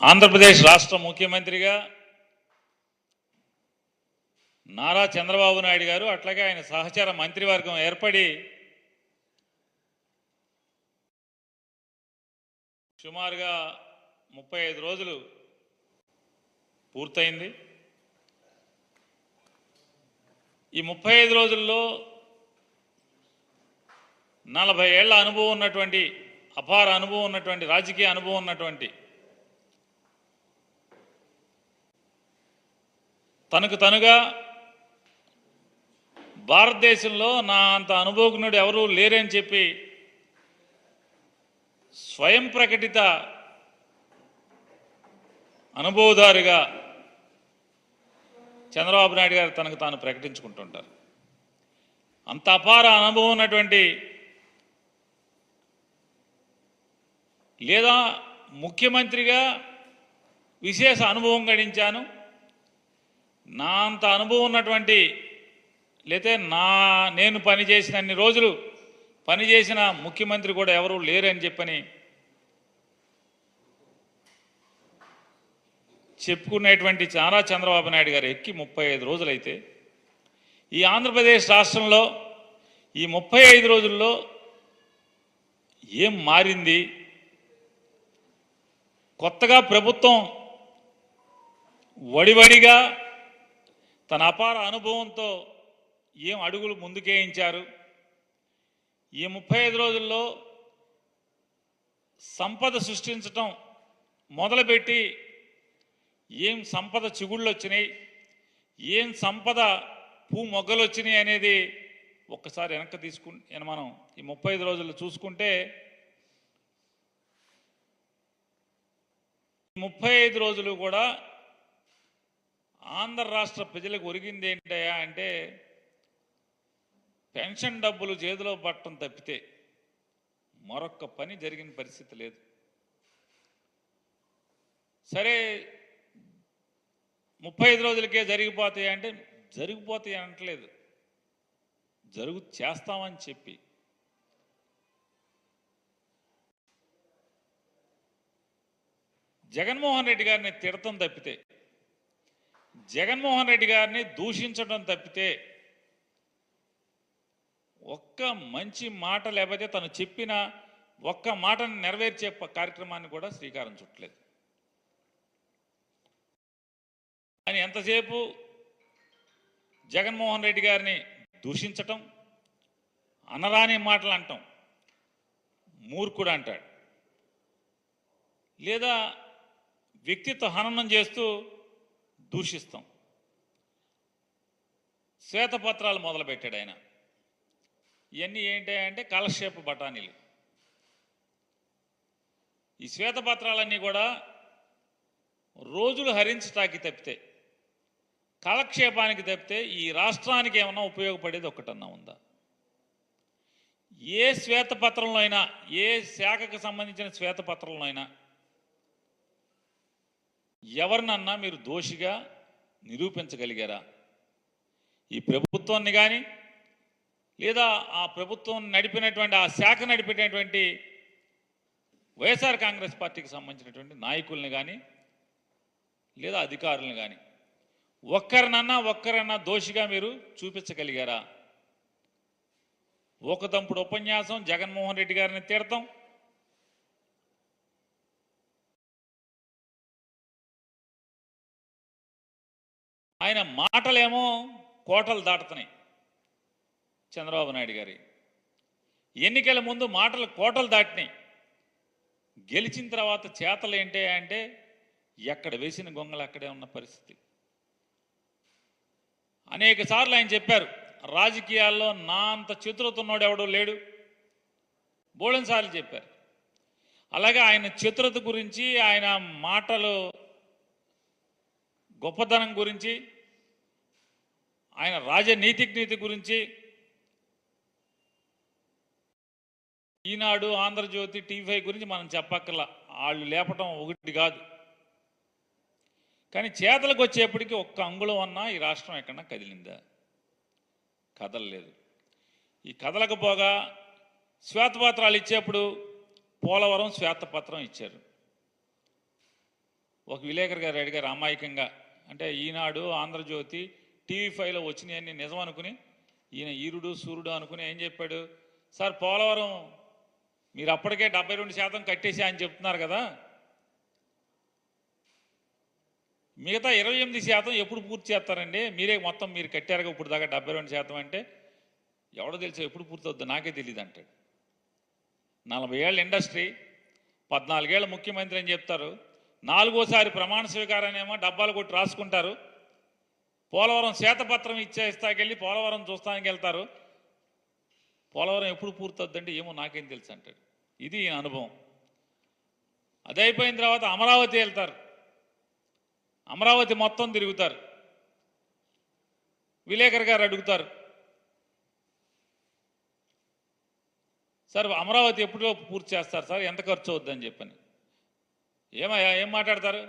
ఆంధ్రప్రదేశ్ రాష్ట్ర ముఖ్యమంత్రిగా నారా చంద్రబాబు నాయుడు గారు అట్లాగే ఆయన సహచర మంత్రివర్గం ఏర్పడి సుమారుగా 35 రోజులు పూర్తయింది. ఈ 35 రోజుల్లో 40 ఏళ్ల అనుభవం ఉన్నటువంటి అపార అనుభవం ఉన్నటువంటి రాజకీయ అనుభవం ఉన్నటువంటి తనకు తనుగా భారతదేశంలో నా అంత అనుభవజ్ఞుడు ఎవరూ లేరని చెప్పి స్వయం ప్రకటిత అనుభవదారుగా చంద్రబాబు నాయుడు గారు తనకు తాను ప్రకటించుకుంటుంటారు. అంత అపార అనుభవం ఉన్నటువంటి లేదా ముఖ్యమంత్రిగా విశేష అనుభవం గడించాను, నా అంత అనుభవం ఉన్నటువంటి లేతే నేను పనిచేసిన అన్ని రోజులు పనిచేసిన ముఖ్యమంత్రి కూడా ఎవరూ లేరని చెప్పని చెప్పుకునేటువంటి నారా చంద్రబాబు నాయుడు గారు ఎక్కి 35 రోజులైతే ఈ ఆంధ్రప్రదేశ్ రాష్ట్రంలో ఈ 35 రోజుల్లో ఏం మారింది? కొత్తగా ప్రభుత్వం వడివడిగా తన అపార అనుభవంతో ఏం అడుగులు ముందుకేయించారు? ఈ 35 రోజుల్లో సంపద సృష్టించటం మొదలుపెట్టి ఏం సంపద చిగుళ్ళు వచ్చినాయి, ఏం సంపద మొగ్గలు వచ్చినాయి అనేది ఒక్కసారి వెనక్కి తీసుకుని మనం ఈ 35 రోజుల్లో చూసుకుంటే 35 రోజులు కూడా ఆంధ్ర రాష్ట్ర ప్రజలకు ఒరిగింది ఏంటయ్యా అంటే పెన్షన్ డబ్బులు చేతిలో పట్టడం తప్పితే మరొక్క పని జరిగిన పరిస్థితి లేదు. సరే 35 రోజులకే జరిగిపోతాయి అంటే జరిగిపోతాయి అనట్లేదు, చేస్తామని చెప్పి జగన్మోహన్ రెడ్డి గారిని తిడతం తప్పితే, జగన్మోహన్ రెడ్డి గారిని దూషించడం తప్పితే ఒక్క మంచి మాట లేకపోతే తను చెప్పిన ఒక్క మాటను నెరవేర్చే కార్యక్రమాన్ని కూడా శ్రీకారం చుట్టలేదు. అని ఎంతసేపు జగన్మోహన్ రెడ్డి గారిని దూషించటం, అనరాని మాటలు అంటాం, మూర్ఖుడు అంటాడు, లేదా వ్యక్తిత్వ హననం చేస్తూ దూషిస్తాం. శ్వేతపత్రాలు మొదలుపెట్టాడు ఆయన. ఇవన్నీ ఏంటంటే కాలక్షేప బఠానీలు. ఈ శ్వేతపత్రాలన్నీ కూడా రోజులు హరించటానికి తప్పితే, కాలక్షేపానికి తప్పితే ఈ రాష్ట్రానికి ఏమన్నా ఉపయోగపడేది ఒక్కటన్నా ఉందా? ఏ శ్వేతపత్రంలో అయినా, ఏ శాఖకు సంబంధించిన శ్వేతపత్రంలో అయినా ఎవరినన్నా మీరు దోషిగా నిరూపించగలిగారా? ఈ ప్రభుత్వాన్ని కానీ లేదా ఆ ప్రభుత్వం నడిపినటువంటి ఆ శాఖ నడిపినటువంటి వైఎస్ఆర్ కాంగ్రెస్ పార్టీకి సంబంధించినటువంటి నాయకుల్ని కానీ లేదా అధికారులను కానీ ఒక్కరన్నా దోషిగా మీరు చూపించగలిగారా? ఒకదంపుడు ఉపన్యాసం జగన్మోహన్ రెడ్డి గారిని తిడతాం, ఆయన మాటలేమో కోటలు దాటుతున్నాయి. చంద్రబాబు నాయుడు గారి ఎన్నికల ముందు మాటలు కోటలు దాటినాయి, గెలిచిన తర్వాత చేతలు ఏంటి అంటే ఎక్కడ వేసిన గొంగలు అక్కడే ఉన్న పరిస్థితి. అనేక సార్లు ఆయన చెప్పారు, రాజకీయాల్లో నా అంత చతురత ఉన్నోడు ఎవడో లేడు, బోళెన్ సార్లు చెప్పారు. అలాగే ఆయన చతురత గురించి, ఆయన మాటలు గొప్పతనం గురించి, ఆయన రాజనీతి గురించి ఈనాడు, ఆంధ్రజ్యోతి, టీవీ గురించి మనం చెప్పక్కర్లా, వాళ్ళు లేపటం ఒకటి కాదు. కానీ చేతలకు వచ్చేప్పటికీ ఒక్క అంగుళం అన్నా ఈ రాష్ట్రం ఎక్కడన్నా కదిలిందా? కదలలేదు. ఈ కదలకపోగా శ్వేతపత్రాలు ఇచ్చేప్పుడు పోలవరం శ్వేతపత్రం ఇచ్చారు. ఒక విలేకరు గారు అడిగారు అమాయకంగా, అంటే ఈనాడు, ఆంధ్రజ్యోతి, టీవీ5లో వచ్చినాయన్నీ నిజం అనుకుని ఈయన ఈరుడు సూర్యుడు అనుకుని ఏం చెప్పాడు, సార్ పోలవరం మీరు అప్పటికే 72% కట్టేసా అని చెప్తున్నారు కదా, మిగతా 28% ఎప్పుడు పూర్తి చేస్తారండి, మీరే మొత్తం మీరు కట్టారుగా ఇప్పుడు దాకా 72% అంటే, ఎవడో తెలుసు ఎప్పుడు పూర్తవుద్దో నాకే తెలియదు అంటాడు. 40 ఏళ్ళ ఇండస్ట్రీ, 14 ఏళ్ళ ముఖ్యమంత్రి అని చెప్తారు, 4వసారి ప్రమాణ స్వీకారాన్నేమో డబ్బాలు కొట్టి రాసుకుంటారు, పోలవరం శ్వేతపత్రం ఇచ్చేస్తాకెళ్ళి పోలవరం చూస్తానికి వెళ్తారు, పోలవరం ఎప్పుడు పూర్తవుద్దంటే ఏమో నాకేం తెలుసు అంటాడు. ఇది ఈయన అనుభవం. అది అయిపోయిన తర్వాత అమరావతి వెళ్తారు, అమరావతి మొత్తం తిరుగుతారు, విలేకరు గారు అడుగుతారు, సార్ అమరావతి ఎప్పుడు పూర్తి చేస్తారు సార్, ఎంత ఖర్చు అవుద్దని చెప్పని. ఏం మాట్లాడతారు,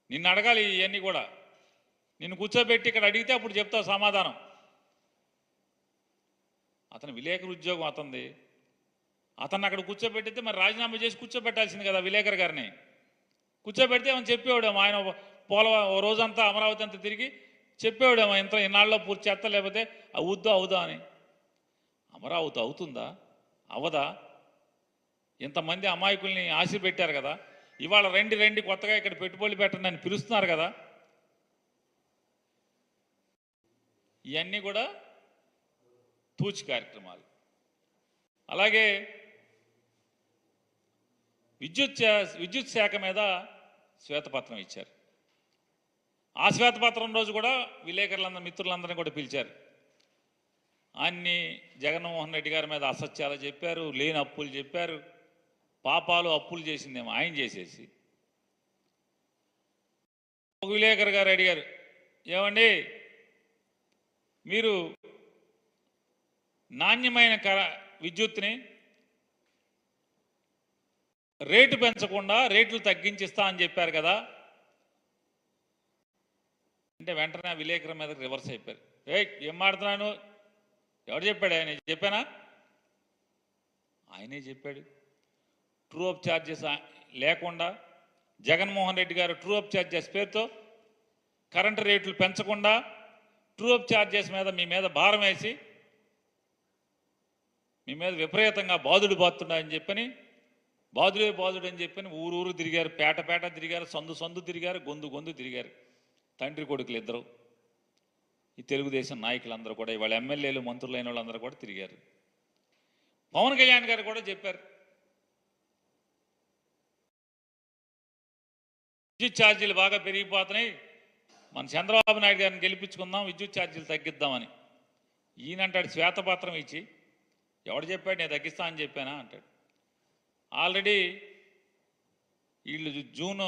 నిన్ను అడగాలి ఇవన్నీ కూడా, నిన్ను కూర్చోబెట్టి ఇక్కడ అడిగితే అప్పుడు చెప్తావు సమాధానం. అతను విలేకరు ఉద్యోగం అతనిది, అతన్ని అక్కడ కూర్చోబెట్టితే మరి రాజీనామా చేసి కూర్చోబెట్టాల్సింది కదా విలేకరు గారిని. కూర్చోబెడితే ఏమని చెప్పేవాడేమో, ఆయన ఓ రోజంతా అమరావతి అంతా తిరిగి చెప్పేవాడేమో ఇంత ఇన్నాళ్ళలో పూర్తి చేస్తా, లేకపోతే అవుద్దా అని. అమరావతి అవుతుందా అవదా? ఇంతమంది అమాయకుల్ని ఆశ పెట్టారు కదా, ఇవాళ రండి కొత్తగా ఇక్కడ పెట్టుబడులు పెట్టండి అని పిలుస్తున్నారు కదా. ఇవన్నీ కూడా తూచి కార్యక్రమాలు. అలాగే విద్యుత్ శాఖ మీద శ్వేతపత్రం ఇచ్చారు. ఆ శ్వేతపత్రం రోజు కూడా విలేకరులందరూ మిత్రులందరినీ కూడా పిలిచారు. అన్ని జగన్మోహన్ రెడ్డి గారి మీద అసత్యాలు చెప్పారు, లేని అప్పులు చెప్పారు, పాపాలు అప్పులు చేసిందేమో ఆయన చేసేసి. ఒక విలేకరు గారు అడిగారు, ఏమండి మీరు నాణ్యమైన విద్యుత్ని రేటు పెంచకుండా రేట్లు తగ్గించిస్తా అని చెప్పారు కదా అంటే, వెంటనే ఆ విలేకరు మీద రివర్స్ అయిపోయారు. ఏం మాడుతున్నాను, ఎవడు చెప్పాడు, ఆయన చెప్పానా? ఆయనే చెప్పాడు. ట్రూ అప్ ఛార్జెస్ లేకుండా జగన్మోహన్ రెడ్డి గారు ట్రూ అప్ ఛార్జెస్ పేరుతో కరెంటు రేట్లు పెంచకుండా ట్రూ అప్ ఛార్జెస్ మీద మీ మీద భారం వేసి మీ మీద విపరీతంగా బాదుతున్నాయని చెప్పని, బాదుడు అని చెప్పని ఊరు తిరిగారు, పేట తిరిగారు, సందు తిరిగారు, గొంతు తిరిగారు. తండ్రి కొడుకులు ఇద్దరు, ఈ తెలుగుదేశం నాయకులందరూ కూడా, ఇవాళ ఎమ్మెల్యేలు మంత్రులైన వాళ్ళందరూ కూడా తిరిగారు. పవన్ కళ్యాణ్ గారు కూడా చెప్పారు, విద్యుత్ ఛార్జీలు బాగా పెరిగిపోతున్నాయి, మన చంద్రబాబు నాయుడు గారిని గెలిపించుకుందాం, విద్యుత్ ఛార్జీలు తగ్గిద్దామని. ఈయనంటాడు శ్వేతపత్రం ఇచ్చి, ఎవడు చెప్పాడు నేను తగ్గిస్తా అని చెప్పానా అంటాడు. ఆల్రెడీ వీళ్ళు జూన్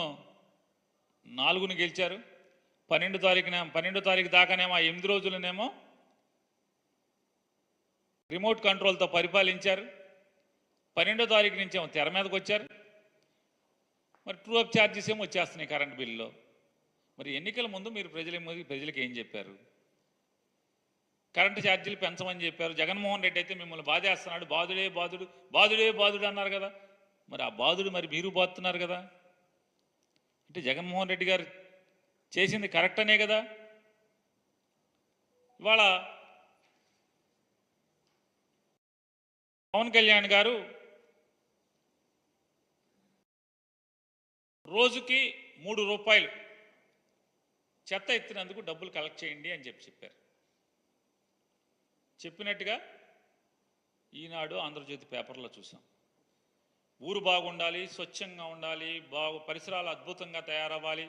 4ని గెలిచారు, 12 తారీఖు దాకానేమో 8 రోజులనేమో రిమోట్ కంట్రోల్తో పరిపాలించారు, 12వ తారీఖు నుంచేమో తెర మీదకి వచ్చారు. మరి ట్రూ అప్ ఛార్జెస్ ఏమో వచ్చేస్తున్నాయి కరెంట్ బిల్లులో. మరి ఎన్నికల ముందు మీరు ప్రజలకు ఏం చెప్పారు? కరెంటు ఛార్జీలు పెంచమని చెప్పారు. జగన్మోహన్ రెడ్డి అయితే మిమ్మల్ని బాధేస్తున్నాడు, బాదుడే అన్నారు కదా. మరి ఆ బాదుడు మరి మీరు బాదుతున్నారు కదా, అంటే జగన్మోహన్ రెడ్డి గారు చేసింది కరెక్ట్ అనే కదా. ఇవాళ పవన్ కళ్యాణ్ గారు రోజుకి 3 రూపాయలు చెత్త ఎత్తినందుకు డబ్బులు కలెక్ట్ చేయండి అని చెప్పారు. చెప్పినట్టుగా ఈనాడు, ఆంధ్రజ్యోతి పేపర్లో చూసాం. ఊరు బాగుండాలి, స్వచ్ఛంగా ఉండాలి, పరిసరాలు అద్భుతంగా తయారవ్వాలి,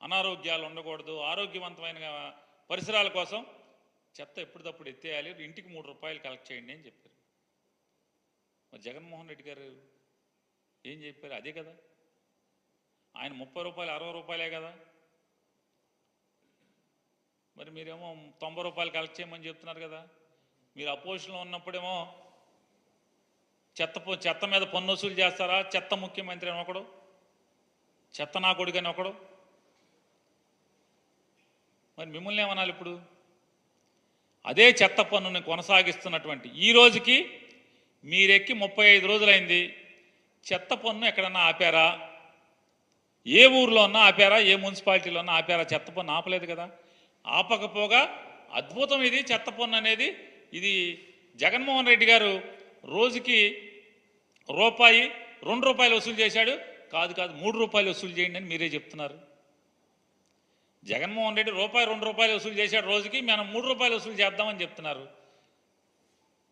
అనారోగ్యాలు ఉండకూడదు, ఆరోగ్యవంతమైన పరిసరాల కోసం చెత్త ఎప్పటికప్పుడు ఎత్తేయాలి, ఇంటికి 3 రూపాయలు కలెక్ట్ చేయండి అని చెప్పారు. మరి జగన్మోహన్ రెడ్డి గారు ఏం చెప్పారు? అదే కదా. ఆయన 30 రూపాయలు 60 రూపాయలే కదా. మరి మీరేమో 90 రూపాయలు కలెక్ట్ చేయమని చెప్తున్నారు కదా. మీరు అపోజిషన్లో ఉన్నప్పుడేమో చెత్త మీద పన్ను వసూలు చేస్తారా? చెత్త ముఖ్యమంత్రి అని ఒకడు, చెత్త నా కొడుకు అని ఒకడు. మరి మిమ్మల్ని ఏమనాలి ఇప్పుడు? అదే చెత్త పన్నుని కొనసాగిస్తున్నటువంటి ఈ రోజుకి మీరెక్కి 35 రోజులైంది. చెత్త పన్ను ఎక్కడన్నా ఆపారా? ఏ ఊర్లో ఉన్నా ఆపారా, ఏ మున్సిపాలిటీలో ఉన్నా ఆపారా? చెత్త పన్ను ఆపలేదు కదా. ఆపకపోగా అద్భుతం ఇది చెత్త పన్ను అనేది. ఇది జగన్మోహన్ రెడ్డి గారు రోజుకి రూపాయి, 2 రూపాయలు వసూలు చేశాడు. కాదు 3 రూపాయలు వసూలు చేయండి అని మీరే చెప్తున్నారు. జగన్మోహన్ రెడ్డి రూపాయి, 2 రూపాయలు వసూలు చేశాడు రోజుకి, మనం 3 రూపాయలు వసూలు చేద్దామని చెప్తున్నారు.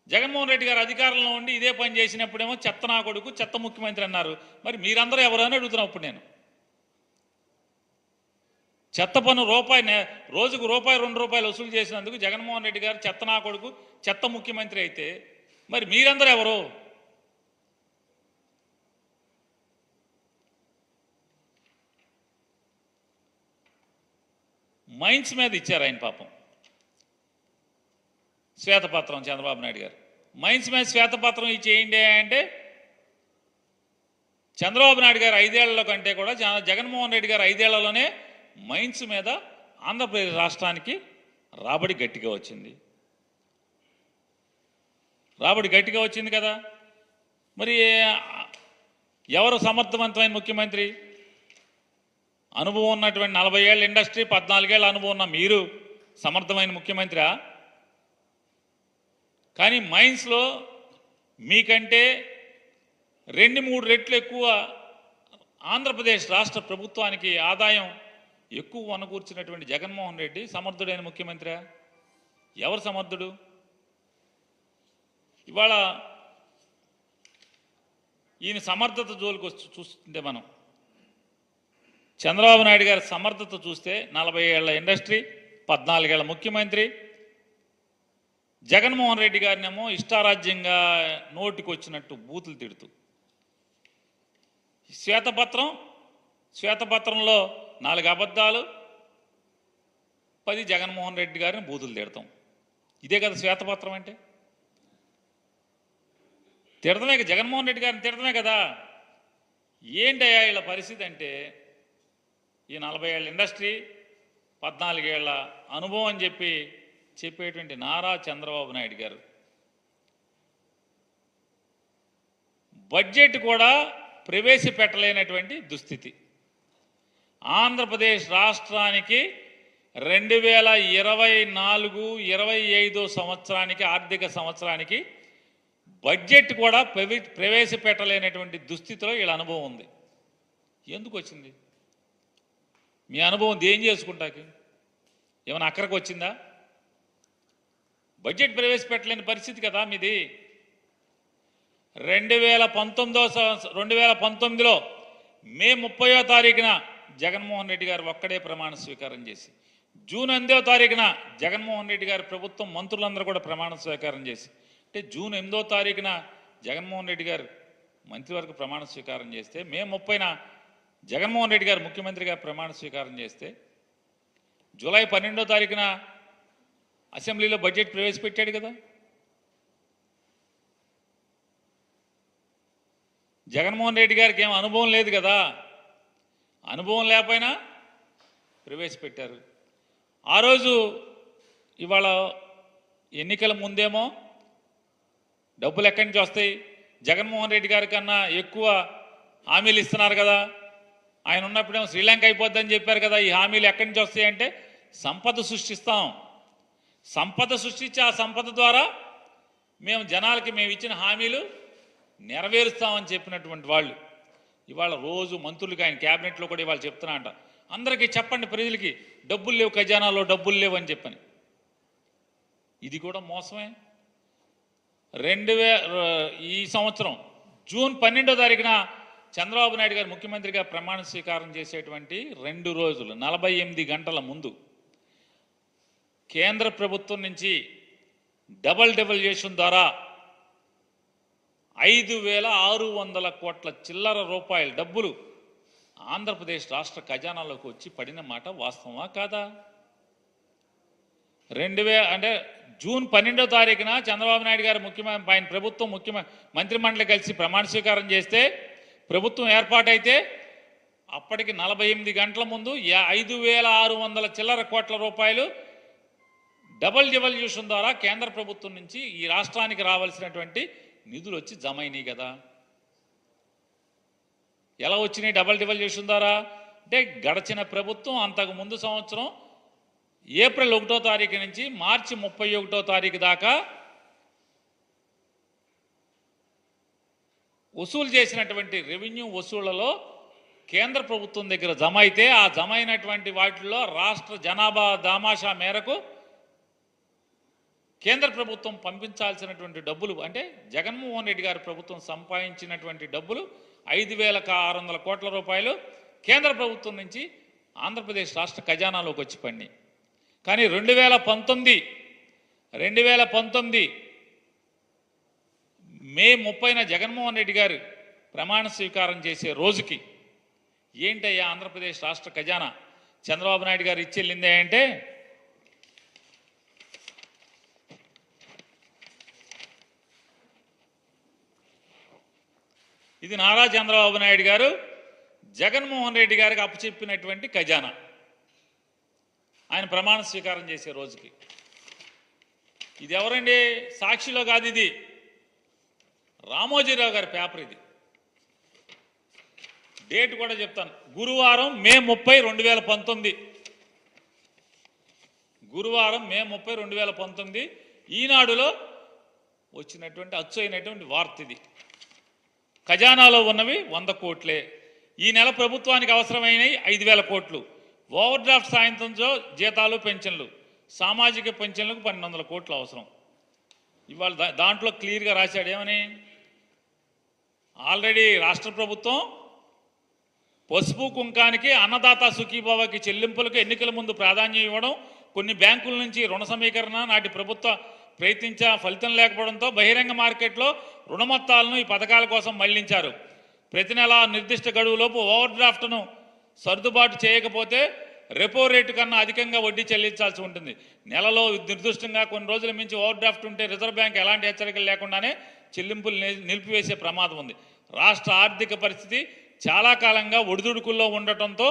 జగన్మోహన్ రెడ్డి గారు అధికారంలో ఉండి ఇదే పని చేసినప్పుడేమో చెత్త నా కొడుకు, చెత్త ముఖ్యమంత్రి అన్నారు. మరి మీరందరూ ఎవరు అని అడుగుతున్నప్పుడు నేను చెత్త పన్ను రోజుకు రూపాయి, 2 రూపాయలు వసూలు చేసినందుకు జగన్మోహన్ రెడ్డి గారు చెత్త నా కొడుకు, చెత్త ముఖ్యమంత్రి అయితే మరి మీరందరూ ఎవరు? మైన్స్ మీద ఇచ్చారు ఆయన పాపం శ్వేతపత్రం. చంద్రబాబు నాయుడు గారు మైన్స్ మీద శ్వేతపత్రం ఇచ్చేయండి అంటే చంద్రబాబు నాయుడు గారు 5 ఏళ్ల కంటే కూడా జగన్మోహన్ రెడ్డి గారు 5 ఏళ్లలోనే మైన్స్ మీద ఆంధ్రప్రదేశ్ రాష్ట్రానికి రాబడి గట్టిగా వచ్చింది. రాబడి గట్టిగా వచ్చింది కదా. మరి ఎవరు సమర్థవంతమైన ముఖ్యమంత్రి? అనుభవం ఉన్నటువంటి 40 ఏళ్ళ ఇండస్ట్రీ, 14 ఏళ్ళ అనుభవం ఉన్న మీరు సమర్థమైన ముఖ్యమంత్రి. కానీ మైన్స్లో మీకంటే 2-3 రెట్లు ఎక్కువ ఆంధ్రప్రదేశ్ రాష్ట్ర ప్రభుత్వానికి ఆదాయం ఎక్కువ వనకూర్చినటువంటి జగన్మోహన్ రెడ్డి సమర్థుడైన ముఖ్యమంత్రి. ఎవరు సమర్థుడు? ఇవాళ ఈయన సమర్థత జోలికి చూస్తుంటే మనం చంద్రబాబు నాయుడు గారి సమర్థత చూస్తే 40 ఏళ్ల ఇండస్ట్రీ, 14 ఏళ్ల ముఖ్యమంత్రి. జగన్మోహన్ రెడ్డి గారినేమో ఇష్టారాజ్యంగా నోటికి వచ్చినట్టు బూతులు తిడుతూ శ్వేతపత్రంలో 4 అబద్ధాలు, 10 జగన్మోహన్ రెడ్డి గారిని బూతులు తిడతాం. ఇదే కదా శ్వేతపత్రం అంటే? తిడతమే, జగన్మోహన్ రెడ్డి గారిని తిడతమే కదా. ఏంటయ్యా వీళ్ళ పరిస్థితి అంటే, ఈ 40 ఏళ్ళ ఇండస్ట్రీ, 14 ఏళ్ల అనుభవం అని చెప్పేటువంటి నారా చంద్రబాబు నాయుడు గారు బడ్జెట్ కూడా ప్రవేశపెట్టలేనటువంటి దుస్థితి. ఆంధ్రప్రదేశ్ రాష్ట్రానికి 2024-25 సంవత్సరానికి, ఆర్థిక సంవత్సరానికి బడ్జెట్ కూడా ప్రవేశపెట్టలేనటువంటి దుస్థితిలో వీళ్ళ అనుభవం ఉంది. ఎందుకు వచ్చింది? మీ అనుభవం ఏం చేసుకుంటాకి? ఏమైనా అక్కడికి వచ్చిందా? బడ్జెట్ ప్రవేశపెట్టలేని పరిస్థితి కదా మీది. 2019లో మే 30వ తారీఖున జగన్మోహన్ రెడ్డి గారు ఒక్కడే ప్రమాణ స్వీకారం చేసి, జూన్ 8వ తారీఖున జగన్మోహన్ రెడ్డి గారి ప్రభుత్వం మంత్రులందరూ కూడా ప్రమాణ స్వీకారం చేసి, అంటే జూన్ 8వ తారీఖున జగన్మోహన్ రెడ్డి గారు మంత్రివర్గ ప్రమాణ స్వీకారం చేస్తే, మే 30న జగన్మోహన్ రెడ్డి గారు ముఖ్యమంత్రిగా ప్రమాణ స్వీకారం చేస్తే, జూలై 12వ తారీఖున అసెంబ్లీలో బడ్జెట్ ప్రవేశపెట్టాడు కదా. జగన్మోహన్ రెడ్డి గారికి ఏం అనుభవం లేదు కదా. అనుభవం లేకపోయినా ప్రవేశపెట్టారు. ఆ రోజు ఇవాళ ఎన్నికల ముందేమో డబ్బులు ఎక్కడి నుంచి వస్తాయి, జగన్మోహన్ రెడ్డి గారి కన్నా ఎక్కువ హామీలు ఇస్తున్నారు కదా, ఆయన ఉన్నప్పుడేమో శ్రీలంక అయిపోద్దని చెప్పారు కదా. ఈ హామీలు ఎక్కడి నుంచి వస్తాయంటే సంపద సృష్టిస్తాం, సంపద సృష్టించి ఆ సంపద ద్వారా మేము జనాలకి మేము ఇచ్చిన హామీలు నెరవేరుస్తామని చెప్పినటువంటి వాళ్ళు ఇవాళ రోజు మంత్రులకి, ఆయన క్యాబినెట్లో కూడా ఇవాళ చెప్తున్నా అంట, అందరికీ చెప్పండి ప్రజలకి డబ్బులు లేవు, ఖజానాలో డబ్బులు లేవు అని చెప్పని. ఇది కూడా మోసమే. ఈ సంవత్సరం జూన్ 12వ తారీఖున చంద్రబాబు నాయుడు గారు ముఖ్యమంత్రిగా ప్రమాణ స్వీకారం చేసేటువంటి 2 రోజులు 48 గంటల ముందు కేంద్ర ప్రభుత్వం నుంచి డబల్ డెవల్యూషన్ ద్వారా 5,600 కోట్ల చిల్లర రూపాయల డబ్బులు ఆంధ్రప్రదేశ్ రాష్ట్ర ఖజానాలోకి వచ్చి పడిన మాట వాస్తవమా కాదా? అంటే జూన్ 12వ తారీఖున చంద్రబాబు నాయుడు గారు ఆయన ప్రభుత్వం మంత్రిమండలి కలిసి ప్రమాణ స్వీకారం చేస్తే, ప్రభుత్వం ఏర్పాటైతే అప్పటికి 48 గంటల ముందు 5,600 చిల్లర కోట్ల రూపాయలు డబల్ డెవల్యూషన్ ద్వారా కేంద్ర ప్రభుత్వం నుంచి ఈ రాష్ట్రానికి రావాల్సినటువంటి నిధులు వచ్చి జమ అయినాయి కదా. ఎలా వచ్చినాయి? డబల్ డెవల్యూషన్ ద్వారా అంటే గడిచిన ప్రభుత్వం అంతకు ముందు సంవత్సరం ఏప్రిల్ 1వ తారీఖు నుంచి మార్చి 31వ తారీఖు దాకా వసూలు చేసినటువంటి రెవెన్యూ వసూళ్లలో కేంద్ర ప్రభుత్వం దగ్గర జమ అయితే ఆ జమ అయినటువంటి వాటిల్లో రాష్ట్ర జనాభా దామాషా మేరకు కేంద్ర ప్రభుత్వం పంపించాల్సినటువంటి డబ్బులు అంటే జగన్మోహన్ రెడ్డి గారి ప్రభుత్వం సంపాదించినటువంటి డబ్బులు 5,600 కోట్ల రూపాయలు కేంద్ర ప్రభుత్వం నుంచి ఆంధ్రప్రదేశ్ రాష్ట్ర ఖజానాలోకి వచ్చి పడినాయి. కానీ 2019 మే 30న జగన్మోహన్ రెడ్డి గారు ప్రమాణ స్వీకారం చేసే రోజుకి ఏంటయ్యా ఆంధ్రప్రదేశ్ రాష్ట్ర ఖజానా చంద్రబాబు నాయుడు గారు ఇచ్చెళ్ళిందే అంటే ఇది నారా చంద్రబాబు నాయుడు గారు జగన్మోహన్ రెడ్డి గారికి అప్పచెప్పినటువంటి ఖజానా ఆయన ప్రమాణ స్వీకారం చేసే రోజుకి. ఇది ఎవరండి? సాక్షిలో కాదు, ఇది రామోజీరావు గారి పేపర్. ఇది డేట్ కూడా చెప్తాను. గురువారం మే 30, 2019. గురువారం మే 30, 2019 ఈనాడులో వచ్చినటువంటి అచ్చు అయినటువంటి వార్త ఇది. ఖజానాలో ఉన్నవి 100 కోట్లే. ఈ నెల ప్రభుత్వానికి అవసరమైనవి 5,000 కోట్లు. ఓవర్ డ్రాఫ్ట్ సాయంత్రంతో జీతాలు పెన్షన్లు, సామాజిక పెన్షన్లకు 1,200 కోట్లు అవసరం. ఇవాళ దాంట్లో క్లియర్గా రాశాడు ఏమని, ఆల్రెడీ రాష్ట్ర ప్రభుత్వం పసుపు కుంకానికి అన్నదాత సుఖీభావకి చెల్లింపులకు ఎన్నికల ముందు ప్రాధాన్యం ఇవ్వడం, కొన్ని బ్యాంకుల నుంచి రుణ సమీకరణ నాటి ప్రభుత్వ ప్రయత్నించా ఫలితం లేకపోవడంతో బహిరంగ మార్కెట్లో రుణ మొత్తాలను ఈ పథకాల కోసం మళ్లించారు. ప్రతి నెల నిర్దిష్ట గడువులోపు ఓవర్ డ్రాఫ్ట్ను సర్దుబాటు చేయకపోతే రెపో రేటు కన్నా అధికంగా వడ్డీ చెల్లించాల్సి ఉంటుంది. నెలలో నిర్దిష్టంగా కొన్ని రోజుల మించి ఓవర్ డ్రాఫ్ట్ ఉంటే రిజర్వ్ బ్యాంక్ ఎలాంటి హెచ్చరికలు లేకుండానే చెల్లింపులు నిలిపివేసే ప్రమాదం ఉంది. రాష్ట్ర ఆర్థిక పరిస్థితి చాలా కాలంగా ఒడిదుడుకుల్లో ఉండటంతో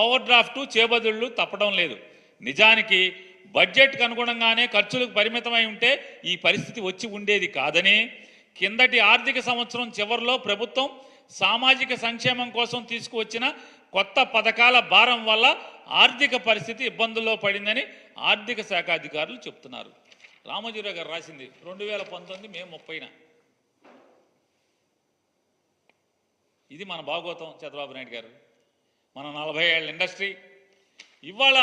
ఓవర్ డ్రాఫ్టు చేబదుళ్లు తప్పడం లేదు. నిజానికి బడ్జెట్కు అనుగుణంగానే ఖర్చులకు పరిమితమై ఉంటే ఈ పరిస్థితి వచ్చి ఉండేది కాదని, కిందటి ఆర్థిక సంవత్సరం చివరిలో ప్రభుత్వం సామాజిక సంక్షేమం కోసం తీసుకువచ్చిన కొత్త పథకాల భారం వల్ల ఆర్థిక పరిస్థితి ఇబ్బందుల్లో పడిందని ఆర్థిక శాఖ అధికారులు చెప్తున్నారు. రామోజీరావు గారు రాసింది 2019 మే 30న. ఇది మన భాగవతం చంద్రబాబు నాయుడు గారు. మన 40 ఏళ్ళ ఇండస్ట్రీ. ఇవాళ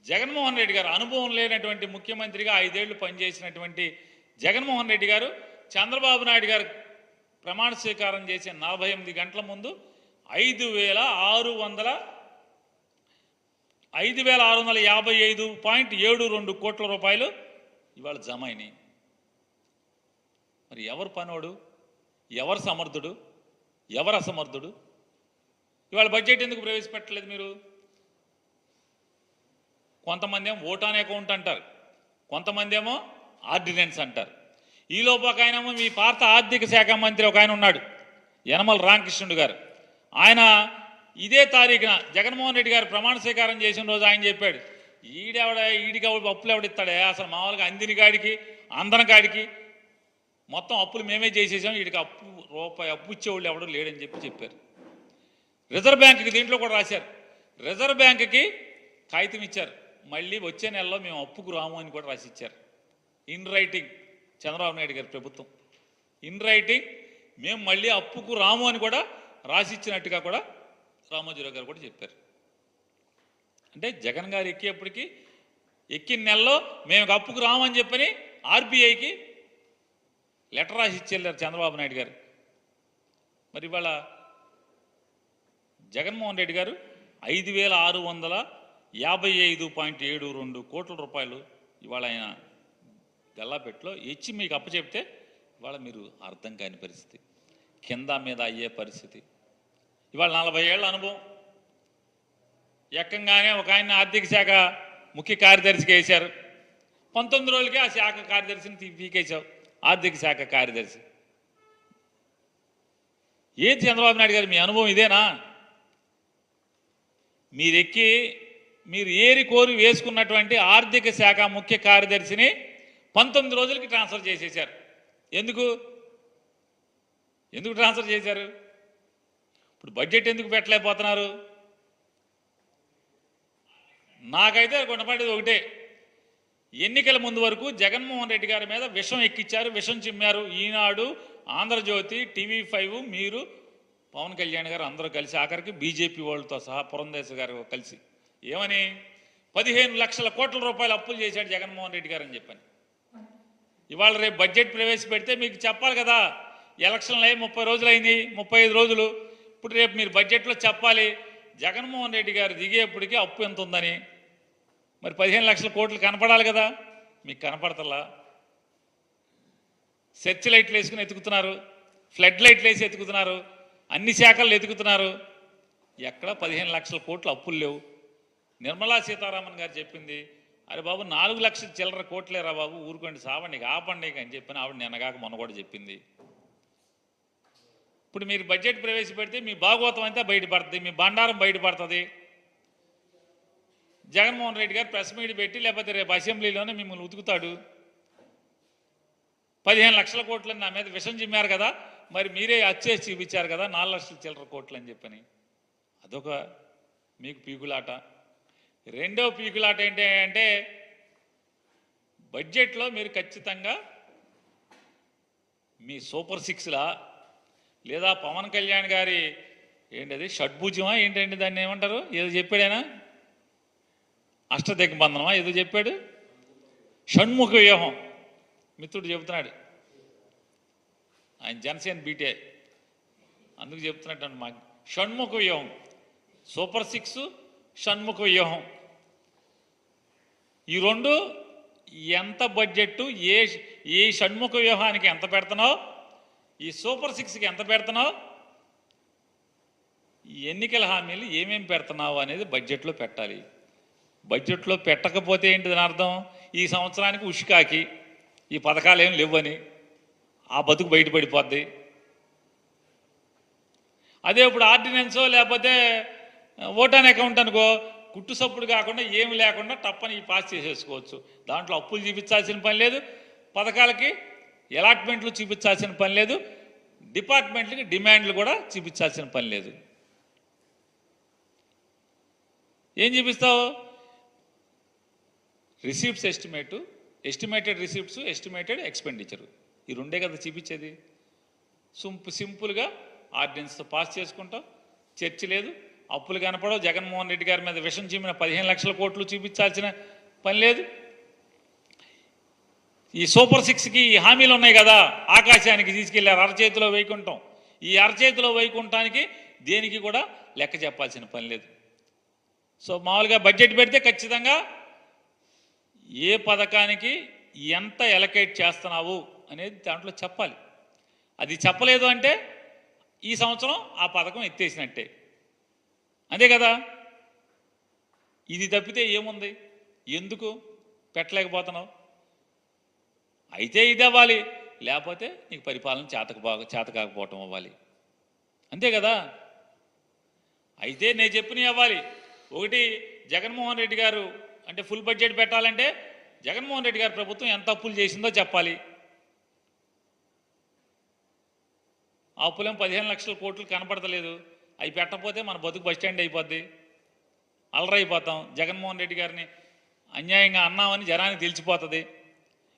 జగన్మోహన్ రెడ్డి గారు అనుభవం లేనటువంటి ముఖ్యమంత్రిగా 5 ఏళ్లు పనిచేసినటువంటి జగన్మోహన్ రెడ్డి గారు చంద్రబాబు నాయుడు గారు ప్రమాణ స్వీకారం చేసే 48 గంటల ముందు 5,655.72 కోట్ల రూపాయలు ఇవాళ జమ అయినాయి. మరి ఎవరు పనోడు, ఎవరు సమర్థుడు, ఎవరు అసమర్థుడు? ఇవాళ బడ్జెట్ ఎందుకు ప్రవేశపెట్టలేదు మీరు? కొంతమంది ఏమో ఓటాన్ అకౌంట్ అంటారు, కొంతమంది ఏమో ఆర్డినెన్స్ అంటారు. ఈలోపు ఒక ఆయనేమో మీ పాత ఆర్థిక శాఖ మంత్రి ఒక ఆయన ఉన్నాడు, యనమల రామకృష్ణుడు గారు. ఆయన ఇదే తారీఖున జగన్మోహన్ రెడ్డి గారు ప్రమాణ స్వీకారం చేసిన రోజు ఆయన చెప్పాడు, ఈడికి అప్పులు ఎవడిస్తాడే, అసలు మామూలుగా అందిని కాడికి అందన కాడికి మొత్తం అప్పులు మేమే చేసేసాం, వీడికి రూపాయి అప్పు ఇచ్చేవాళ్ళు ఎవడో లేడని చెప్పారు. రిజర్వ్ బ్యాంకుకి దీంట్లో కూడా రాశారు. రిజర్వ్ బ్యాంకుకి కాగితం ఇచ్చారు, మళ్ళీ వచ్చే నెలలో మేము అప్పుకు రాము అని కూడా రాసి ఇచ్చారు. ఇన్ రైటింగ్ చంద్రబాబు నాయుడు గారి ప్రభుత్వం ఇన్ రైటింగ్ మేము మళ్ళీ అప్పుకు రాము అని కూడా రాసిచ్చినట్టుగా కూడా రామోజీరావు గారు కూడా చెప్పారు. అంటే జగన్ గారు ఎక్కేప్పటికీ ఎక్కిన నెలలో మేము అప్పుకు రామని చెప్పని ఆర్బీఐకి లెటర్ రాసి ఇచ్చేళ్ళారు చంద్రబాబు నాయుడు గారు. మరి ఇవాళ జగన్మోహన్ రెడ్డి గారు 5,655.72 కోట్ల రూపాయలు ఇవాళ ఆయన గల్లాపెట్టులో ఇచ్చి మీకు అప్పచెప్తే ఇవాళ మీరు అర్థం కాని పరిస్థితి, కింద మీద అయ్యే పరిస్థితి. ఇవాళ 40 ఏళ్ల అనుభవం. ఎక్కంగానే ఒక ఆయన ఆర్థిక శాఖ ముఖ్య కార్యదర్శికి వేశారు. 19 రోజులకే ఆ శాఖ కార్యదర్శిని పీకేశావు, ఆర్థిక శాఖ కార్యదర్శి. ఏది చంద్రబాబు నాయుడు గారు మీ అనుభవం ఇదేనా? మీరు ఏరి కోరి వేసుకున్నటువంటి ఆర్థిక శాఖ ముఖ్య కార్యదర్శిని 19 రోజులకి ట్రాన్స్ఫర్ చేసేశారు. ఎందుకు ట్రాన్స్ఫర్ చేశారు? ఇప్పుడు బడ్జెట్ ఎందుకు పెట్టలేకపోతున్నారు? నాకైతే కొనపడేది ఒకటే, ఎన్నికల ముందు వరకు జగన్మోహన్ రెడ్డి గారి మీద విషం ఎక్కిచ్చారు, విషం చిమ్మారు. ఈనాడు, ఆంధ్రజ్యోతి, TV5, మీరు, పవన్ కళ్యాణ్ గారు అందరూ కలిసి, ఆఖరికి బీజేపీ వాళ్ళతో సహా పురంధేశ్వరి గారు కలిసి ఏమని 15 లక్షల కోట్ల రూపాయలు అప్పులు చేశాడు జగన్మోహన్ రెడ్డి గారు అని చెప్పని. ఇవాళ రేపు బడ్జెట్ ప్రవేశపెడితే మీకు చెప్పాలి కదా, ఎలక్షన్లు అయ్యి 30 రోజులు అయింది, 35 రోజులు. ఇప్పుడు రేపు మీరు బడ్జెట్లో చెప్పాలి జగన్మోహన్ రెడ్డి గారు దిగేప్పటికీ అప్పు ఎంత ఉందని. మరి 15 లక్షల కోట్లు కనపడాలి కదా, మీకు కనపడతలా. సెర్చ్ లైట్లు వేసుకుని ఎతుకుతున్నారు, ఫ్లడ్ లైట్లు వేసి ఎతుకుతున్నారు, అన్ని శాఖలు ఎతుకుతున్నారు. ఎక్కడ 15 లక్షల కోట్లు అప్పులు లేవు. నిర్మలా సీతారామన్ గారు చెప్పింది, అరే బాబు 4 లక్షల చిల్లర కోట్లేరా బాబు, ఊరుకోండి, సావండి, ఆపండి అని చెప్పిన ఆవిడ నిన్నగాక మొన్న కూడా చెప్పింది. ఇప్పుడు మీరు బడ్జెట్ ప్రవేశపెడితే మీ భాగవతం అంతా బయటపడుతుంది, మీ బండారం బయటపడుతుంది. జగన్మోహన్ రెడ్డి గారు ప్రెస్ మీట్ పెట్టి లేకపోతే రేపు అసెంబ్లీలోనే మిమ్మల్ని ఉతుకుతాడు. 15 లక్షల కోట్లని నా మీద విషం చిమ్మారు కదా, మరి మీరే అచ్చేసి చూపించారు కదా 4 లక్షల చిల్లర కోట్లు అని చెప్పని. అదొక మీకు పీకులాట. రెండో పీకులాట ఏంటి అంటే, బడ్జెట్లో మీరు ఖచ్చితంగా మీ సూపర్ 6లా లేదా పవన్ కళ్యాణ్ గారి ఏంటది షడ్భుజమా ఏంటంటే దాన్ని ఏమంటారు, ఏదో చెప్పాడైనా అష్టదిగ్బంధనమా ఏదో చెప్పాడు, షణ్ముఖ వ్యూహం మిత్రుడు చెబుతున్నాడు. ఆయన జనసేన బీటే, అందుకు చెప్తున్నట్టు మాకు షణ్ముఖ వ్యూహం, సూపర్ 6, షణ్ముఖ వ్యూహం. ఈ రెండు ఎంత బడ్జెట్టు, ఏ షణ్ముఖ వ్యూహానికి ఎంత పెడుతున్నావు, ఈ సూపర్ 6కి ఎంత పెడుతున్నావు, ఈ ఎన్నికల హామీలు ఏమేమి పెడుతున్నావు అనేది బడ్జెట్లో పెట్టాలి. బడ్జెట్లో పెట్టకపోతే ఏంటి దాని అర్థం, ఈ సంవత్సరానికి ఉష్కాకి ఈ పథకాలు ఏం లేవని, ఆ బతుకు బయటపడిపోద్ది. అదే ఇప్పుడు ఆర్డినెన్సో లేకపోతే ఓటాన్ అకౌంట్ అనుకో, కుట్టు సప్పుడు కాకుండా ఏమి లేకుండా తప్పని పాస్ చేసేసుకోవచ్చు. దాంట్లో అప్పులు చూపించాల్సిన పని లేదు, పథకాలకి అలాట్మెంట్లు చూపించాల్సిన పని లేదు, డిపార్ట్మెంట్లకి డిమాండ్లు కూడా చూపించాల్సిన పని లేదు. ఏం చూపిస్తావు, receipts estimated receipts, estimated expenditure, ఈ రెండే కదా చూపించేది. సింపుల్గా ఆర్డినెన్స్తో పాస్ చేసుకుంటాం, చర్చ లేదు, అప్పులు కనపడవు. జగన్మోహన్ రెడ్డి గారి మీద విషం చిమ్మిన 15 లక్షల కోట్లు చూపించాల్సిన పని లేదు. ఈ సూపర్ 6కి ఈ హామీలు ఉన్నాయి కదా, ఆకాశానికి తీసుకెళ్లారు అరచేతిలో వైకుంఠం. ఈ అరచేతిలో వైకుంఠానికి దేనికి కూడా లెక్క చెప్పాల్సిన పని లేదు. సో మామూలుగా బడ్జెట్ పెడితే ఖచ్చితంగా ఏ పథకానికి ఎంత ఎలకేట్ చేస్తున్నావు అనేది దాంట్లో చెప్పాలి. అది చెప్పలేదు అంటే ఈ సంవత్సరం ఆ పథకం ఎత్తేసినట్టే, అంతే కదా. ఇది తప్పితే ఏముంది, ఎందుకు పెట్టలేకపోతున్నావు? అయితే ఇది అవ్వాలి, లేకపోతే నీకు పరిపాలన చేత కాకపోవటం అవ్వాలి, అంతే కదా. అయితే నేను చెప్పినవి అవ్వాలి. ఒకటి, జగన్మోహన్ రెడ్డి గారు అంటే ఫుల్ బడ్జెట్ పెట్టాలంటే జగన్మోహన్ రెడ్డి గారి ప్రభుత్వం ఎంత అప్పులు చేసిందో చెప్పాలి. ఆ అప్పులేం 15 లక్షల కోట్లు కనపడతలేదు. అవి పెట్టకపోతే మన బతుకు బస్టాండ్ అయిపోద్ది, అలరైపోతాం. జగన్మోహన్ రెడ్డి గారిని అన్యాయంగా అన్నామని జనానికి తెలిసిపోతుంది,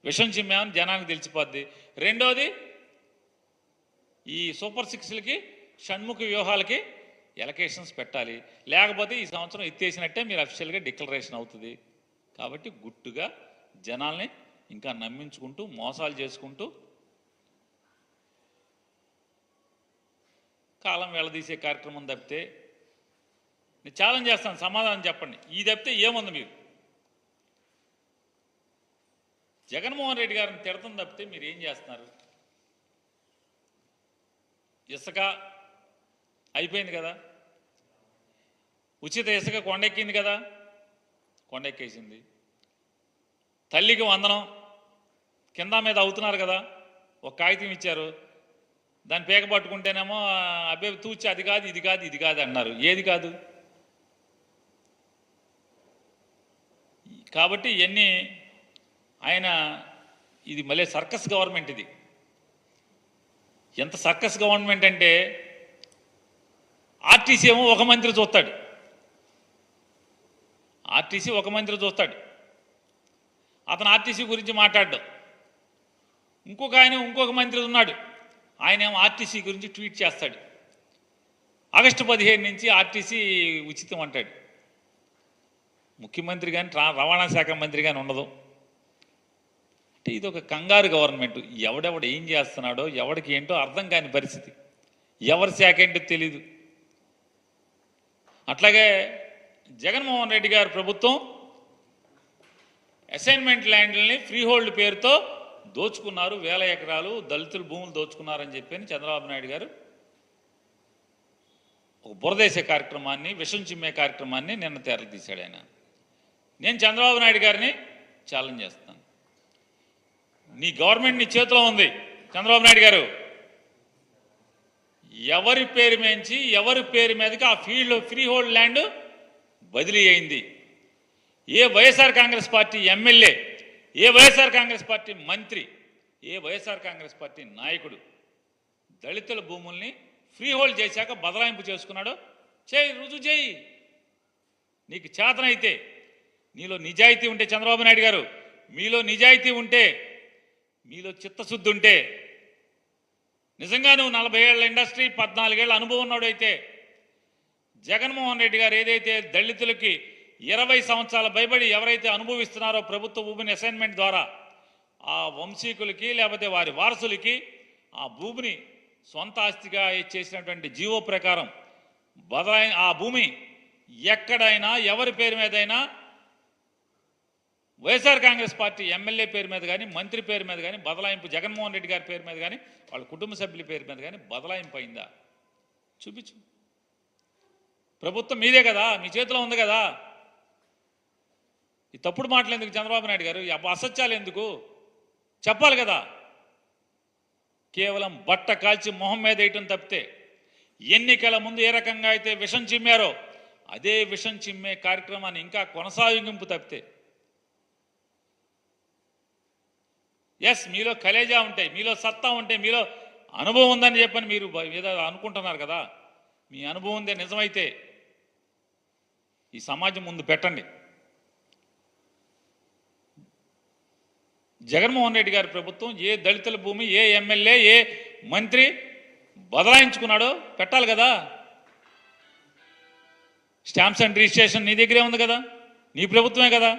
విషం చిమ్మామని జనానికి తెలిసిపోద్ది. రెండోది, ఈ సూపర్ 6లకి షణ్ముఖ వ్యూహాలకి ఎలకేషన్స్ పెట్టాలి, లేకపోతే ఈ సంవత్సరం ఎత్తేసినట్టే మీరు అఫీషియల్గా డిక్లరేషన్ అవుతుంది. కాబట్టి గుట్టుగా జనాల్ని ఇంకా నమ్మించుకుంటూ మోసాలు చేసుకుంటూ కాలం వెళ్ళదీసే కార్యక్రమం తప్పితే, నేను ఛాలెంజ్ చేస్తాను, సమాధానం చెప్పండి. ఈ తప్పితే ఏముంది? మీరు జగన్మోహన్ రెడ్డి గారిని తిడతం తప్పితే మీరు ఏం చేస్తున్నారు? ఇసుక అయిపోయింది కదా, ఉచిత ఇసుక కొండెక్కింది కదా, కొండెక్కేసింది. తల్లికి వందనం కింద మీద అవుతున్నారు కదా, ఒక కాగితం ఇచ్చారు, దాన్ని పేక పట్టుకుంటేనేమో అబ్బే తూచి అది కాదు ఇది కాదు ఇది కాదు అన్నారు. ఏది కాదు? కాబట్టి ఇవన్నీ ఆయన, ఇది మళ్ళీ సర్కస్ గవర్నమెంట్. ఇది ఎంత సర్కస్ గవర్నమెంట్ అంటే ఆర్టీసీ ఏమో ఒక మంత్రి చూస్తాడు. ఆర్టీసీ ఒక మంత్రి చూస్తాడు. అతను ఆర్టీసీ గురించి మాట్లాడ్డాడు. ఇంకొక మంత్రి ఉన్నాడు, ఆయన ఏమో ఆర్టీసీ గురించి ట్వీట్ చేస్తాడు. ఆగస్టు 15 నుంచి ఆర్టీసీ ఉచితం అంటాడు. ముఖ్యమంత్రి కానీ రవాణా శాఖ మంత్రి కానీ ఉండదు. అంటే ఇది ఒక కంగారు గవర్నమెంట్. ఎవడెవడు ఏం చేస్తున్నాడో ఎవడికి ఏంటో అర్థం కాని పరిస్థితి. ఎవరి శాఖ ఏంటో తెలీదు. అట్లాగే జగన్మోహన్ రెడ్డి గారి ప్రభుత్వం అసైన్మెంట్ ల్యాండ్లని ఫ్రీ హోల్డ్ పేరుతో దోచుకున్నారు, 1000 ఎకరాలు దళితుల భూములు దోచుకున్నారని చెప్పి చంద్రబాబు నాయుడు గారు ఒక బురదేశ కార్యక్రమాన్ని, విషం చిమ్మే కార్యక్రమాన్ని నిన్న తెరలు తీశాడు ఆయన. నేను చంద్రబాబు నాయుడు గారిని ఛాలెంజ్ చేస్తాను. నీ గవర్నమెంట్ నీ చేతిలో ఉంది చంద్రబాబు నాయుడు గారు. ఎవరి పేరు మేంచి ఎవరి పేరు మీదకి ఆ ఫీల్డ్ ఫ్రీ హోల్డ్ ల్యాండ్ బదిలీ అయింది. ఏ వైఎస్ఆర్ కాంగ్రెస్ పార్టీ ఎమ్మెల్యే, ఏ వైఎస్ఆర్ కాంగ్రెస్ పార్టీ మంత్రి, ఏ వైఎస్ఆర్ కాంగ్రెస్ పార్టీ నాయకుడు దళితుల భూముల్ని ఫ్రీ హోల్డ్ చేశాక బదలాయింపు చేసుకున్నాడో చేయి, రుజువు చేయి. నీకు చేతనైతే, నీలో నిజాయితీ ఉంటే చంద్రబాబు నాయుడు గారు, మీలో నిజాయితీ ఉంటే, మీలో చిత్తశుద్ధి ఉంటే, నిజంగా నువ్వు 40 ఏళ్ల ఇండస్ట్రీ 14 ఏళ్ల అనుభవం ఉన్నాడైతే, జగన్మోహన్ రెడ్డి గారు ఏదైతే దళితులకి 20 సంవత్సరాల భయపడి ఎవరైతే అనుభవిస్తున్నారో ప్రభుత్వ భూమిని అసైన్మెంట్ ద్వారా ఆ వంశీకులకి లేకపోతే వారి వారసులకి ఆ భూమిని సొంత ఆస్తిగా చేసినటువంటి జీవో ప్రకారం ఆ భూమి ఎక్కడైనా ఎవరి పేరు మీదైనా వైఎస్ఆర్ కాంగ్రెస్ పార్టీ ఎమ్మెల్యే పేరు మీద కానీ మంత్రి పేరు మీద కానీ బదలాయింపు, జగన్మోహన్ రెడ్డి గారి పేరు మీద కానీ వాళ్ళ కుటుంబ సభ్యుల పేరు మీద కానీ బదలాయింపు అయిందా చూపించు. ప్రభుత్వం మీదే కదా, మీ చేతిలో ఉంది కదా. ఈ తప్పుడు మాటలు ఎందుకు చంద్రబాబు నాయుడు గారు? అసత్యాలు ఎందుకు చెప్పాలి కదా. కేవలం బట్ట కాల్చి మొహం మీద వేయటం తప్పితే, ఎన్నికల ముందు ఏ రకంగా అయితే విషం చిమ్మారో అదే విషం చిమ్మే కార్యక్రమాన్ని ఇంకా కొనసాగింపు తప్పితే. ఎస్, మీలో కలేజా ఉంటాయి, మీలో సత్తా ఉంటాయి, మీలో అనుభవం ఉందని చెప్పని మీరు ఏదో అనుకుంటున్నారు కదా. మీ అనుభవం ఉందే నిజమైతే ఈ సమాజం ముందు పెట్టండి. జగన్మోహన్ రెడ్డి గారి ప్రభుత్వం ఏ దళితుల భూమి, ఏ ఎమ్మెల్యే, ఏ మంత్రి బదలాయించుకున్నాడో పెట్టాలి కదా. స్టాంప్స్ అండ్ రిజిస్ట్రేషన్ నీ దగ్గరే ఉంది కదా, నీ ప్రభుత్వమే కదా.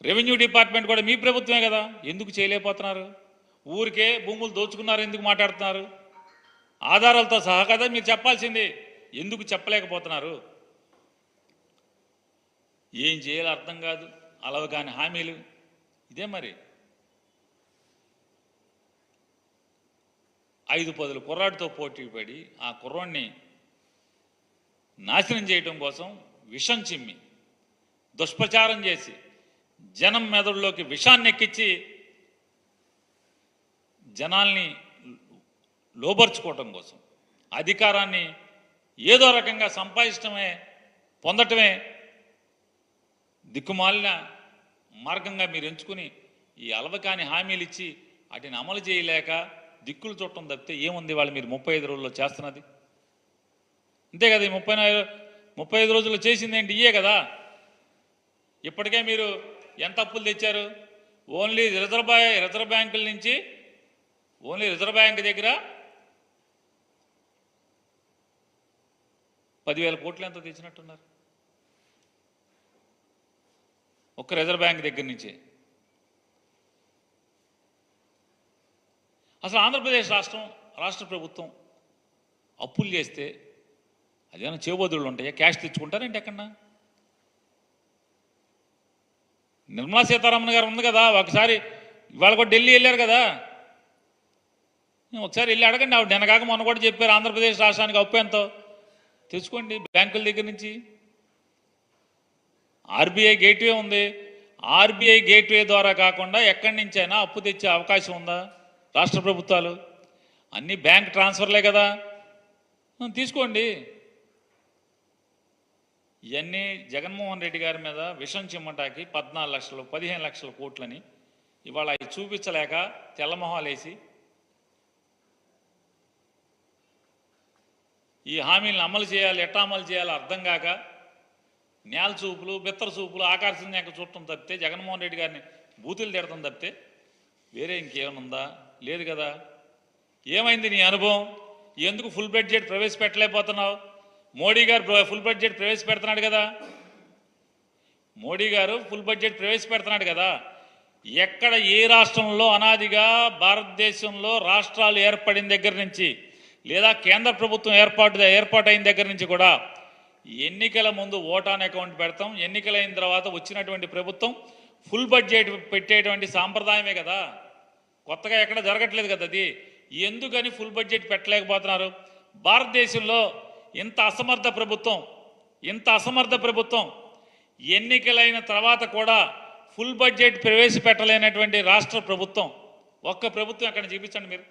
రెవెన్యూ డిపార్ట్మెంట్ కూడా మీ ప్రభుత్వమే కదా. ఎందుకు చేయలేకపోతున్నారు? ఊరికే భూములు దోచుకున్నారు ఎందుకు మాట్లాడుతున్నారు? ఆధారాలతో సహా కదా మీరు చెప్పాల్సింది. ఎందుకు చెప్పలేకపోతున్నారు? ఏం చేయాలో అర్థం కాదు. అలవ కాని హామీలు ఇదే మరి. 5-10 కుర్రాడితో పోటీ పడి ఆ కుర్రాడిని నాశనం చేయటం కోసం విషం చిమ్మి దుష్ప్రచారం చేసి జనం మెదడులోకి విషాన్ని ఎక్కించి జనాల్ని లోబర్చుకోవటం కోసం అధికారాన్ని ఏదో రకంగా సంపాదించడమే, పొందటమే దిక్కుమాలిన మార్గంగా మీరు ఎంచుకుని ఈ అలవకాని హామీలు ఇచ్చి వాటిని అమలు చేయలేక దిక్కులు చూడటం తప్పితే ఏముంది వాళ్ళు మీరు 35 రోజుల్లో చేస్తున్నది? అంతే కదా. ఈ 35 రోజుల్లో చేసింది ఏంటి? ఇయే కదా. ఇప్పటికే మీరు ఎంత అప్పులు తెచ్చారు? ఓన్లీ రిజర్వ్ బ్యాంకుల నుంచి, ఓన్లీ రిజర్వ్ బ్యాంక్ దగ్గర 10,000 కోట్లు ఎంతో తెచ్చినట్టున్నారు ఒక్క రిజర్వ్ బ్యాంక్ దగ్గర నుంచి. అసలు ఆంధ్రప్రదేశ్ రాష్ట్ర ప్రభుత్వం అప్పులు చేస్తే అదేమైనా చేబోదుళ్ళు ఉంటాయా? క్యాష్ తెచ్చుకుంటారంటే ఎక్కడన్నా? నిర్మలా సీతారామన్ గారు ఉంది కదా, ఒకసారి ఇవాళ కూడా ఢిల్లీ వెళ్ళారు కదా, ఒకసారి వెళ్ళి అడగండి. ఆవిడ నిన్నగాక మొన్న కూడా చెప్పారు ఆంధ్రప్రదేశ్ రాష్ట్రానికి అప్పు ఎంతో తెచ్చుకోండి బ్యాంకుల దగ్గర నుంచి. ఆర్బీఐ గేట్వే ఉంది. ఆర్బీఐ గేట్వే ద్వారా కాకుండా ఎక్కడి నుంచైనా అప్పు తెచ్చే అవకాశం ఉందా రాష్ట్ర ప్రభుత్వాలు? అన్నీ బ్యాంక్ ట్రాన్స్ఫర్లే కదా, తీసుకోండి. ఇవన్నీ జగన్మోహన్ రెడ్డి గారి మీద విషం చిమ్మటాకి 14 లక్షలు 15 లక్షల కోట్లని ఇవాళ అవి చూపించలేక తెల్లమొహాలేసి ఈ హామీలను అమలు చేయాలి, ఎట్టా అమలు చేయాలో అర్థం కాక నేల చూపులు, బిత్తర చూపులు, ఆకర్షణ చూడటం తప్పితే, జగన్మోహన్ రెడ్డి గారిని బూతులు తిడటం తప్పితే వేరే ఇంకేమనుందా? లేదు కదా. ఏమైంది నీ అనుభవం? ఎందుకు ఫుల్ బడ్జెట్ ప్రవేశపెట్టలేకపోతున్నావు? మోడీ గారు ఫుల్ బడ్జెట్ ప్రవేశపెడుతున్నాడు కదా. మోడీ గారు ఫుల్ బడ్జెట్ ప్రవేశపెడుతున్నాడు కదా. ఎక్కడ ఏ రాష్ట్రంలో అనాదిగా భారతదేశంలో రాష్ట్రాలు ఏర్పడిన దగ్గర నుంచి లేదా కేంద్ర ప్రభుత్వం ఏర్పాటైన దగ్గర నుంచి కూడా ఎన్నికల ముందు ఓటాన్ అకౌంట్ పెడతాం, ఎన్నికలైన తర్వాత వచ్చినటువంటి ప్రభుత్వం ఫుల్ బడ్జెట్ పెట్టేటువంటి సాంప్రదాయమే కదా. కొత్తగా ఎక్కడ జరగట్లేదు కదా అది. ఎందుకని ఫుల్ బడ్జెట్ పెట్టలేకపోతున్నారు? భారతదేశంలో ఇంత అసమర్థ ప్రభుత్వం ఎన్నికలైన తర్వాత కూడా ఫుల్ బడ్జెట్ ప్రవేశపెట్టలేనటువంటి రాష్ట్ర ప్రభుత్వం ఒక్క ప్రభుత్వం ఎక్కడ చూపించండి మీరు.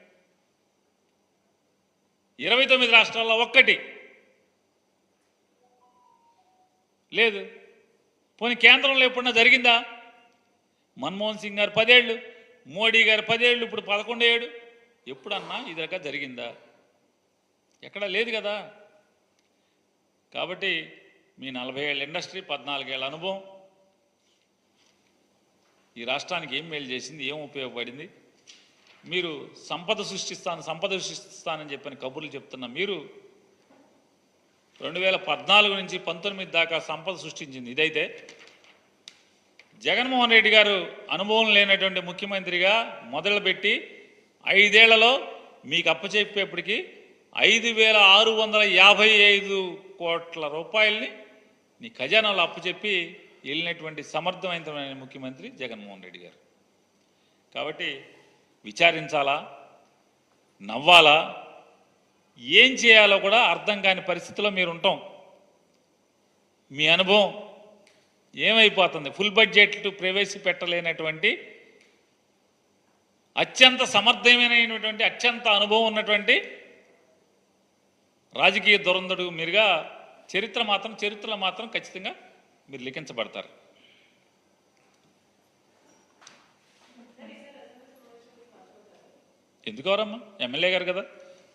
29 రాష్ట్రాల్లో ఒక్కటి లేదు. పోనీ కేంద్రంలో ఎప్పుడన్నా జరిగిందా? మన్మోహన్ సింగ్ గారు 10 ఏళ్ళు, మోడీ గారు 10 ఏళ్ళు, ఇప్పుడు 11 ఏడు. ఎప్పుడన్నా ఇది రక జరిగిందా? ఎక్కడ లేదు కదా. కాబట్టి మీ 40 ఏళ్ళ ఇండస్ట్రీ, 14 ఏళ్ళ అనుభవం ఈ రాష్ట్రానికి ఏం మేలు చేసింది, ఏం ఉపయోగపడింది? మీరు సంపద సృష్టిస్తానని చెప్పని కబుర్లు చెప్తున్న మీరు 2014 నుంచి 19 దాకా సంపద సృష్టించింది ఇదైతే, జగన్మోహన్ రెడ్డి గారు అనుభవం లేనటువంటి ముఖ్యమంత్రిగా మొదలుపెట్టి 5 ఏళ్లలో మీకు అప్పచెప్పేప్పటికీ 5,655 కోట్ల రూపాయల్ని నీ ఖజానాలో అప్పచెప్పి వెళ్ళినటువంటి సమర్థవంతమైన ముఖ్యమంత్రి జగన్మోహన్ రెడ్డి గారు. కాబట్టి విచారించాలా, నవ్వాలా, ఏం చేయాలో కూడా అర్థం కాని పరిస్థితిలో మీరు ఉంటాం. మీ అనుభవం ఏమైపోతుంది? ఫుల్ బడ్జెట్ ప్రవేశపెట్టలేనటువంటి అత్యంత సమర్థమైనటువంటి, అత్యంత అనుభవం ఉన్నటువంటి రాజకీయ దురంధడు మీరుగా చరిత్రలో మాత్రం ఖచ్చితంగా మీరు లిఖించబడతారు. ఎందుకోరమ్మా? ఎమ్మెల్యే గారు కదా.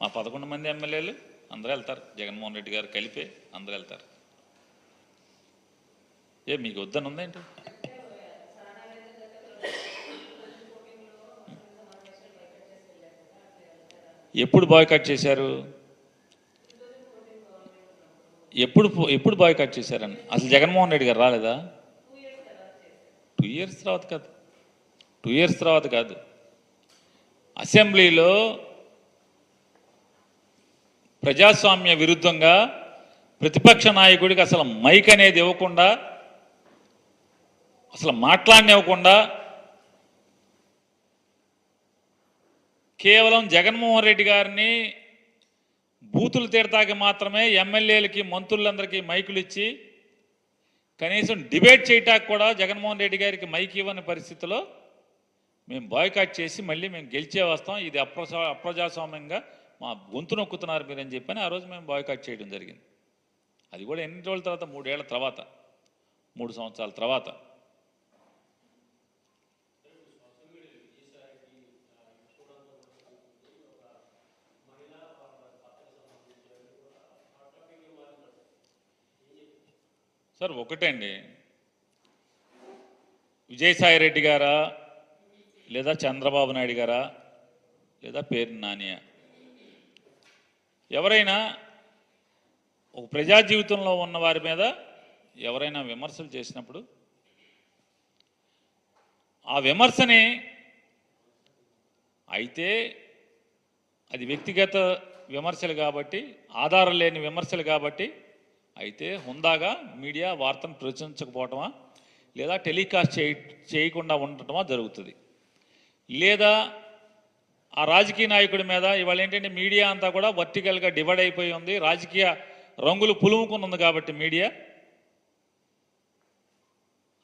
మా 11 మంది ఎమ్మెల్యేలు అందరూ వెళ్తారు, జగన్మోహన్ రెడ్డి గారు కలిపే అందరూ వెళ్తారు. మీకు వద్దని ఉందేంటి? ఎప్పుడు బాయ్కాట్ చేశారు? ఎప్పుడు బాయ్కాట్ చేశారని అసలు జగన్మోహన్ రెడ్డి గారు రాలేదా? 2 ఇయర్స్ తర్వాత కాదు, 2 ఇయర్స్ తర్వాత కాదు. అసెంబ్లీలో ప్రజాస్వామ్య విరుద్ధంగా ప్రతిపక్ష నాయకుడికి అసలు మైక్ అనేది ఇవ్వకుండా, అసలు మాట్లాడనివ్వకుండా, కేవలం జగన్మోహన్ రెడ్డి గారిని బూతులు తిడతాకి మాత్రమే ఎమ్మెల్యేలకి, మంత్రులందరికీ మైకులు ఇచ్చి కనీసం డిబేట్ చేయటానికి కూడా జగన్మోహన్ రెడ్డి గారికి మైక్ ఇవ్వని పరిస్థితిలో మేము బాయ్కాట్ చేసి మళ్ళీ మేము గెలిచే వస్తాం, ఇది అప్రజాస్వామ్యంగా మా గొంతు నొక్కుతున్నారు మీరని చెప్పని ఆ రోజు మేము బాయ్కాట్ చేయడం జరిగింది. అది కూడా ఎన్ని రోజుల తర్వాత? 3 ఏళ్ల తర్వాత, 3 సంవత్సరాల తర్వాత. సార్ ఒకటే అండి, విజయసాయి రెడ్డి గారా, లేదా చంద్రబాబు నాయుడు గారా, లేదా పేరు నానియా, ఎవరైనా ఒక ప్రజా జీవితంలో ఉన్న వారి మీద ఎవరైనా విమర్శలు చేసినప్పుడు ఆ విమర్శని అయితే అది వ్యక్తిగత విమర్శలు కాబట్టి, ఆధారం లేని విమర్శలు కాబట్టి అయితే హుందాగా మీడియా వార్తను ప్రచురించకపోవటమా లేదా టెలికాస్ట్ చేయకుండా ఉండటమా జరుగుతుంది. లేదా ఆ రాజకీయ నాయకుడి మీద ఇవాళ ఏంటంటే మీడియా అంతా కూడా వర్టికల్గా డివైడ్ అయిపోయి ఉంది, రాజకీయ రంగులు పులుముకున్నది కాబట్టి మీడియా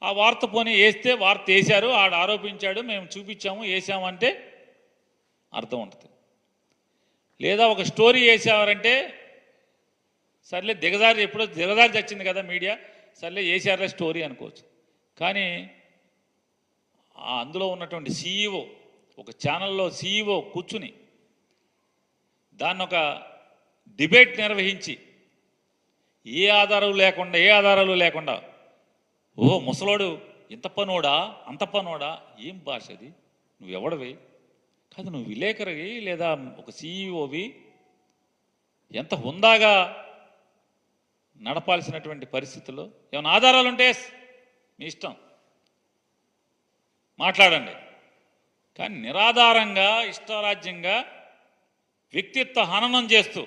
ఆ వార్త పోనీ వేస్తే వార్త వేశారు, ఆడు ఆరోపించాడు, మేము చూపించాము, వేసాము అంటే అర్థం ఉంటుంది. లేదా ఒక స్టోరీ వేసారంటే సర్లే ఎప్పుడో దిగజారి చచ్చింది కదా మీడియా, సర్లే వేసారే స్టోరీ అనుకోవచ్చు. కానీ అందులో ఉన్నటువంటి సీఈఓ, ఒక ఛానల్లో సీఈఓ కూర్చుని దాన్ని ఒక డిబేట్ నిర్వహించి ఏ ఆధారాలు లేకుండా ఓ ముసలోడు ఇంత పనోడా అంత పనోడా, ఏం భాష అది? నువ్వెవడవి కాదు, నువ్వు విలేకరివి లేదా ఒక సీఈఓవి, ఎంత హుందాగా నడపాల్సినటువంటి పరిస్థితుల్లో ఏమైనా ఆధారాలు ఉంటే మీ ఇష్టం మాట్లాడండి, కానీ నిరాధారంగా ఇష్టారాజ్యంగా వ్యక్తిత్వ హననం చేస్తూ,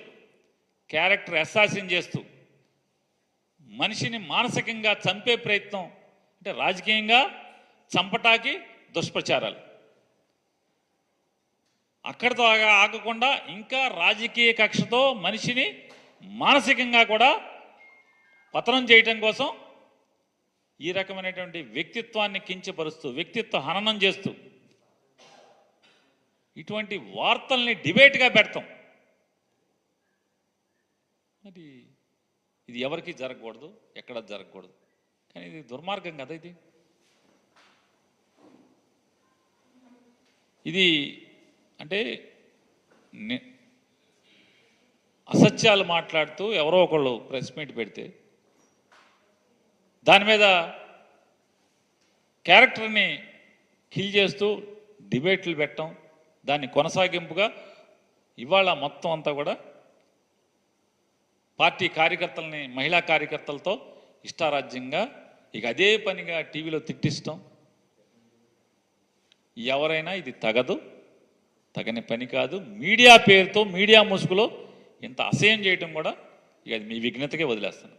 క్యారెక్టర్ అసాసిన్ చేస్తూ, మనిషిని మానసికంగా చంపే ప్రయత్నం, అంటే రాజకీయంగా చంపటాకి దుష్ప్రచారాలు. అక్కడితో ఆగకుండా ఇంకా రాజకీయ కక్షతో మనిషిని మానసికంగా కూడా పతనం చేయటం కోసం ఈ రకమైనటువంటి వ్యక్తిత్వాన్ని కించపరుస్తూ, వ్యక్తిత్వ హననం చేస్తూ ఇటువంటి వార్తల్ని డిబేట్గా పెడతాం. మరి ఇది ఎవరికి జరగకూడదు, ఎక్కడ జరగకూడదు, కానీ ఇది దుర్మార్గం కదా. ఇది అంటే అసత్యాలు మాట్లాడుతూ ఎవరో ఒకళ్ళు ప్రెస్ మీట్ పెడితే దాని మీద క్యారెక్టర్ని కిల్ చేస్తూ డిబేట్లు పెట్టడం, దాన్ని కొనసాగింపుగా ఇవాళ మొత్తం అంతా కూడా పార్టీ కార్యకర్తల్ని, మహిళా కార్యకర్తలతో ఇష్టారాజ్యంగా ఇక అదే పనిగా టీవీలో తిట్టిస్తాం. ఎవరైనా ఇది తగని పని కాదు. మీడియా పేరుతో, మీడియా ముసుగులో ఇంత అసహ్యం చేయటం కూడా ఇక అది మీ విఘ్నతకే వదిలేస్తాను.